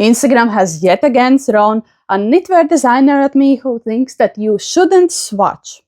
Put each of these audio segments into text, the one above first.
Instagram has yet again thrown a knitwear designer at me who thinks that you shouldn't swatch.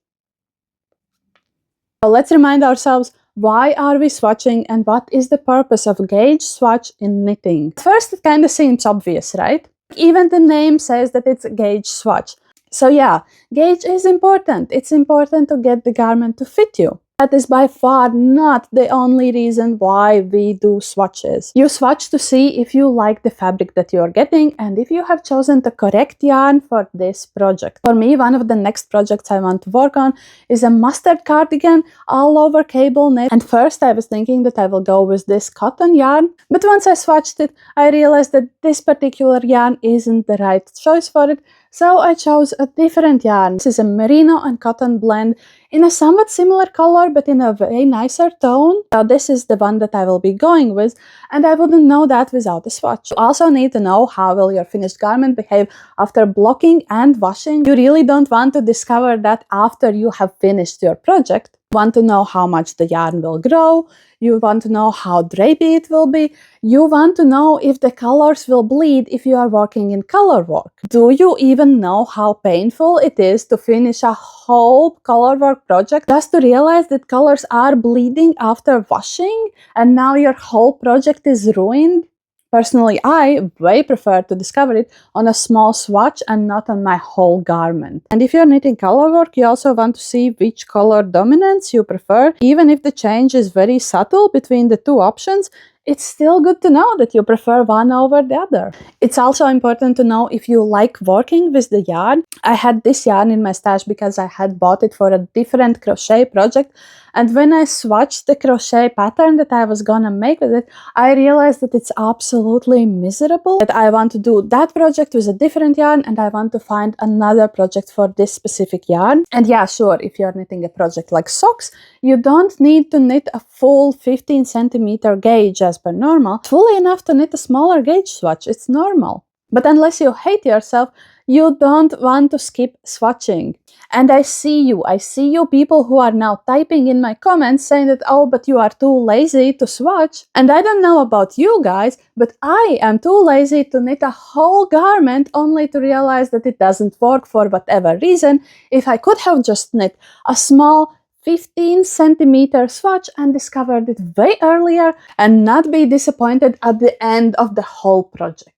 So let's remind ourselves, why are we swatching and what is the purpose of gauge swatch in knitting? At first it kind of seems obvious, right? Even the name says that it's a gauge swatch. So yeah, gauge is important. It's important to get the garment to fit you. That is by far not the only reason why we do swatches. You swatch to see if you like the fabric that you're getting and if you have chosen the correct yarn for this project. For me, one of the next projects I want to work on is a mustard cardigan all over cable knit. And first I was thinking that I will go with this cotton yarn, but once I swatched it, I realized that this particular yarn isn't the right choice for it. So I chose a different yarn. This is a merino and cotton blend in a somewhat similar color, but in a way nicer tone. So this is the one that I will be going with, and I wouldn't know that without a swatch. You also need to know how will your finished garment behave after blocking and washing. You really don't want to discover that after you have finished your project. You want to know how much the yarn will grow. You want to know how drapey it will be. You want to know if the colors will bleed if you are working in color work. Do you even know how painful it is to finish a whole color work project just to realize that colors are bleeding after washing and now your whole project is ruined? Personally, I way prefer to discover it on a small swatch and not on my whole garment. And if you're knitting color work, you also want to see which color dominance you prefer. Even if the change is very subtle between the two options, it's still good to know that you prefer one over the other. It's also important to know if you like working with the yarn. I had this yarn in my stash because I had bought it for a different crochet project. And when I swatched the crochet pattern that I was gonna make with it, I realized that it's absolutely miserable. That I want to do that project with a different yarn and I want to find another project for this specific yarn. And yeah, sure, if you're knitting a project like socks, you don't need to knit a full 15 centimeter gauge as per normal. It's fully enough to knit a smaller gauge swatch, it's normal. But unless you hate yourself, you don't want to skip swatching. And I see you people who are now typing in my comments saying that, oh, but you are too lazy to swatch. And I don't know about you guys, but I am too lazy to knit a whole garment only to realize that it doesn't work for whatever reason. If I could have just knit a small 15 centimeter swatch and discovered it way earlier and not be disappointed at the end of the whole project.